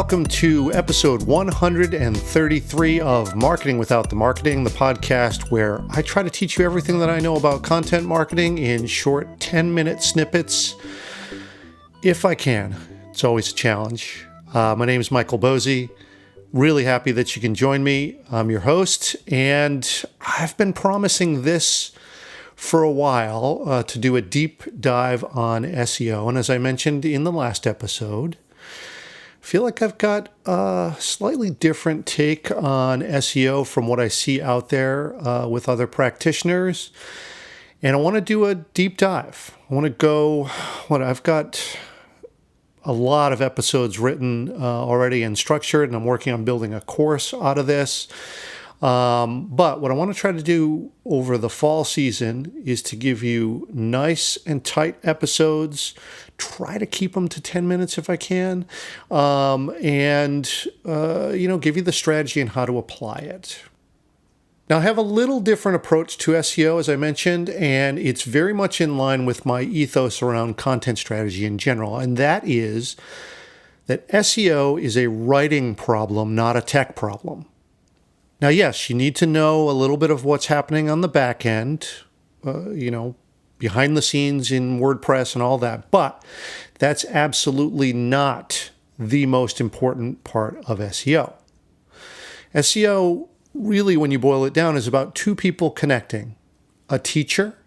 welcome to episode 133 of Marketing Without the Marketing, the podcast where I try to teach you everything that I know about content marketing in short 10-minute snippets, if I can. It's always a challenge. My name is Michael Bosey. Really happy that you can join me. I'm your host, and I've been promising this for a while to do a deep dive on SEO. And as I mentioned in the last episode, I feel like I've got a slightly different take on SEO from what I see out there with other practitioners. And I want to do a deep dive. I want to go, I've got a lot of episodes written already and structured, and I'm working on building a course out of this. But what I want to try to do over the fall season is to give you nice and tight episodes, try to keep them to 10 minutes if I can, and give you the strategy and how to apply it. Now, I have a little different approach to SEO, as I mentioned, and it's very much in line with my ethos around content strategy in general, and that is that SEO is a writing problem, not a tech problem. Now, yes, you need to know a little bit of what's happening on the back end, behind the scenes in WordPress and all that, but that's absolutely not the most important part of SEO. SEO, really, when you boil it down, is about two people connecting, a teacher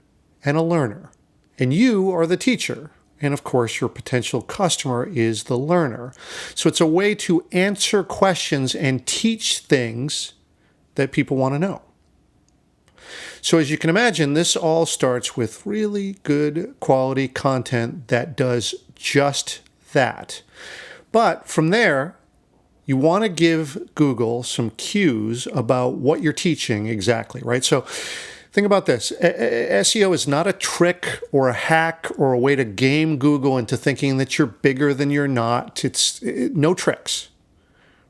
and a learner. And you are the teacher. And of course, your potential customer is the learner. So it's a way to answer questions and teach things that people want to know. So as you can imagine, this all starts with really good quality content that does just that. But from there, you want to give Google some cues about what you're teaching exactly, right? So think about this. SEO is not a trick or a hack or a way to game Google into thinking that you're bigger than you're not. It's no tricks.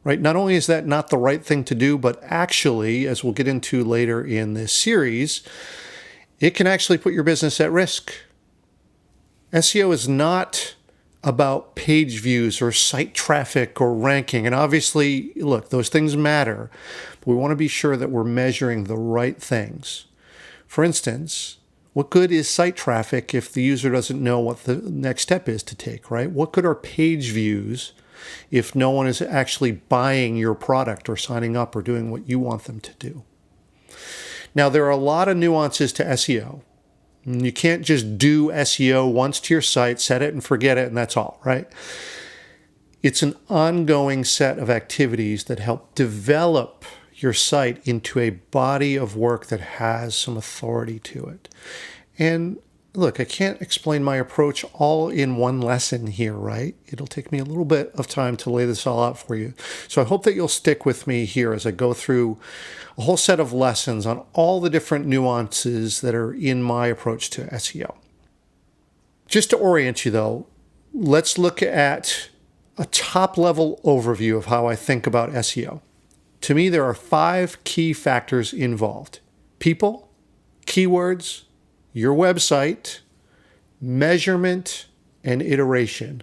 Right? Not only is that not the right thing to do, but actually, as we'll get into later in this series, it can actually put your business at risk. SEO is not about page views or site traffic or ranking. And obviously, look, those things matter, but we want to be sure that we're measuring the right things. For instance, what good is site traffic if the user doesn't know what the next step is to take, right? What good are page views if no one is actually buying your product or signing up or doing what you want them to do? Now, there are a lot of nuances to SEO. You can't just do SEO once to your site, set it and forget it, and that's all, right? It's an ongoing set of activities that help develop your site into a body of work that has some authority to it. And look, I can't explain my approach all in one lesson here, right? It'll take me a little bit of time to lay this all out for you. So I hope that you'll stick with me here as I go through a whole set of lessons on all the different nuances that are in my approach to SEO. Just to orient you, though, let's look at a top-level overview of how I think about SEO. To me, there are 5 key factors involved: people, keywords, your website, measurement, and iteration.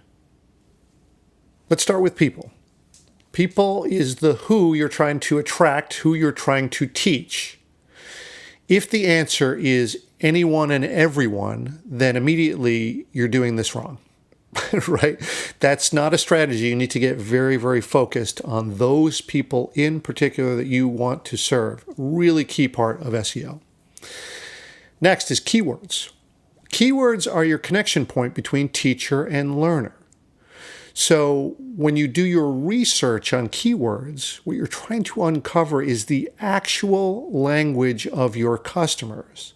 Let's start with people. People is the who you're trying to attract, who you're trying to teach. If the answer is anyone and everyone, then immediately you're doing this wrong, right? That's not a strategy. You need to get very, very focused on those people in particular that you want to serve. Really key part of SEO. Next is keywords. Keywords are your connection point between teacher and learner. So when you do your research on keywords, what you're trying to uncover is the actual language of your customers.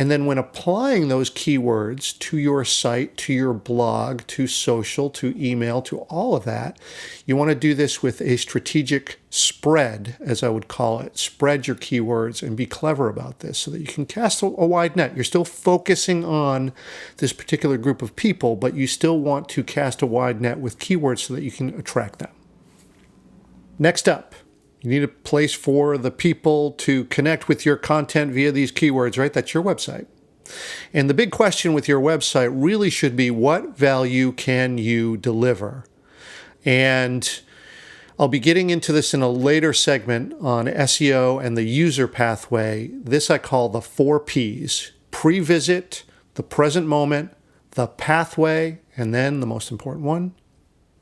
And then when applying those keywords to your site, to your blog, to social, to email, to all of that, you want to do this with a strategic spread, as I would call it. Spread your keywords and be clever about this so that you can cast a wide net. You're still focusing on this particular group of people, but you still want to cast a wide net with keywords so that you can attract them. Next up, you need a place for the people to connect with your content via these keywords, right? That's your website. And the big question with your website really should be, what value can you deliver? And I'll be getting into this in a later segment on SEO and the user pathway. This I call the 4 Ps: pre-visit, the present moment, the pathway, and then the most important one,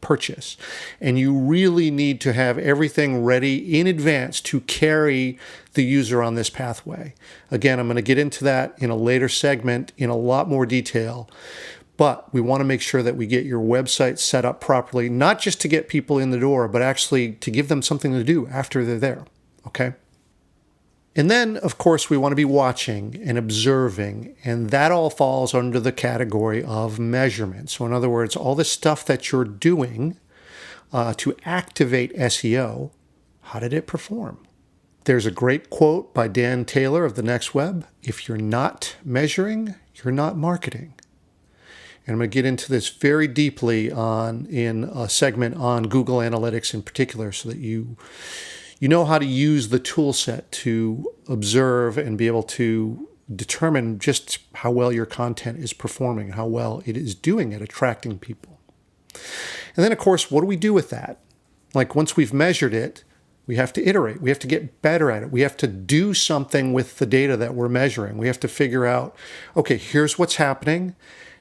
purchase. And you really need to have everything ready in advance to carry the user on this pathway. Again, I'm going to get into that in a later segment in a lot more detail. But we want to make sure that we get your website set up properly, not just to get people in the door, but actually to give them something to do after they're there, okay? And then, of course, we want to be watching and observing, and that all falls under the category of measurement. So in other words, all the stuff that you're doing to activate SEO, how did it perform? There's a great quote by Dan Taylor of The Next Web: "If you're not measuring, you're not marketing." And I'm going to get into this very deeply in a segment on Google Analytics in particular, so that you know how to use the tool set to observe and be able to determine just how well your content is performing, how well it is doing at attracting people. And then, of course, what do we do with that? Like, once we've measured it, we have to iterate. We have to get better at it. We have to do something with the data that we're measuring. We have to figure out, okay, here's what's happening.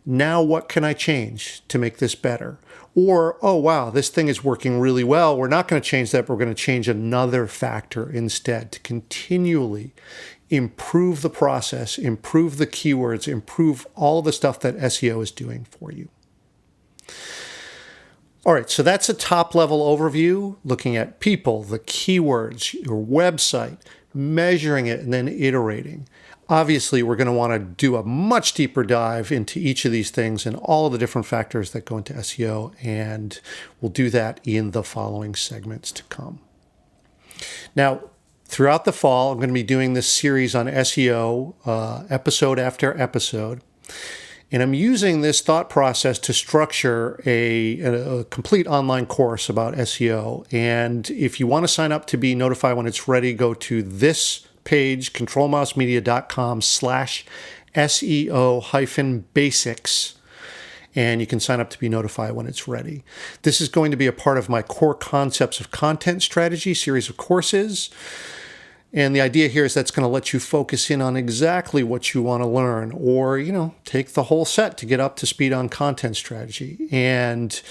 Now what can I change to make this better? Or, oh, wow, this thing is working really well. We're not going to change that, but we're going to change another factor instead to continually improve the process, improve the keywords, improve all the stuff that SEO is doing for you. All right, so that's a top-level overview, looking at people, the keywords, your website, measuring it, and then iterating. Obviously, we're going to want to do a much deeper dive into each of these things and all of the different factors that go into SEO, and we'll do that in the following segments to come. Now, throughout the fall, I'm going to be doing this series on SEO, episode after episode, and I'm using this thought process to structure a complete online course about SEO. And if you want to sign up to be notified when it's ready, go to this page, controlmousemedia.com/SEO-basics, and you can sign up to be notified when it's ready. This is going to be a part of my Core Concepts of Content Strategy series of courses. And the idea here is that's going to let you focus in on exactly what you want to learn, or, take the whole set to get up to speed on content strategy. And,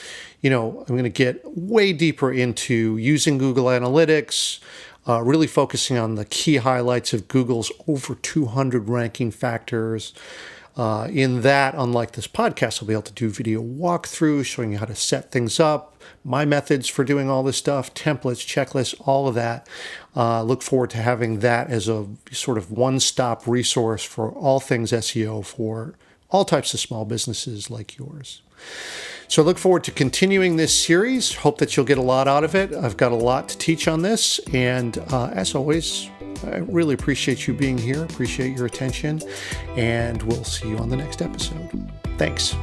I'm going to get way deeper into using Google Analytics, really focusing on the key highlights of Google's over 200 ranking factors. In that, unlike this podcast, I'll be able to do video walkthroughs showing you how to set things up, my methods for doing all this stuff, templates, checklists, all of that. Look forward to having that as a sort of one-stop resource for all things SEO for all types of small businesses like yours. So I look forward to continuing this series. Hope that you'll get a lot out of it. I've got a lot to teach on this. And as always, I really appreciate you being here, appreciate your attention, and we'll see you on the next episode. Thanks.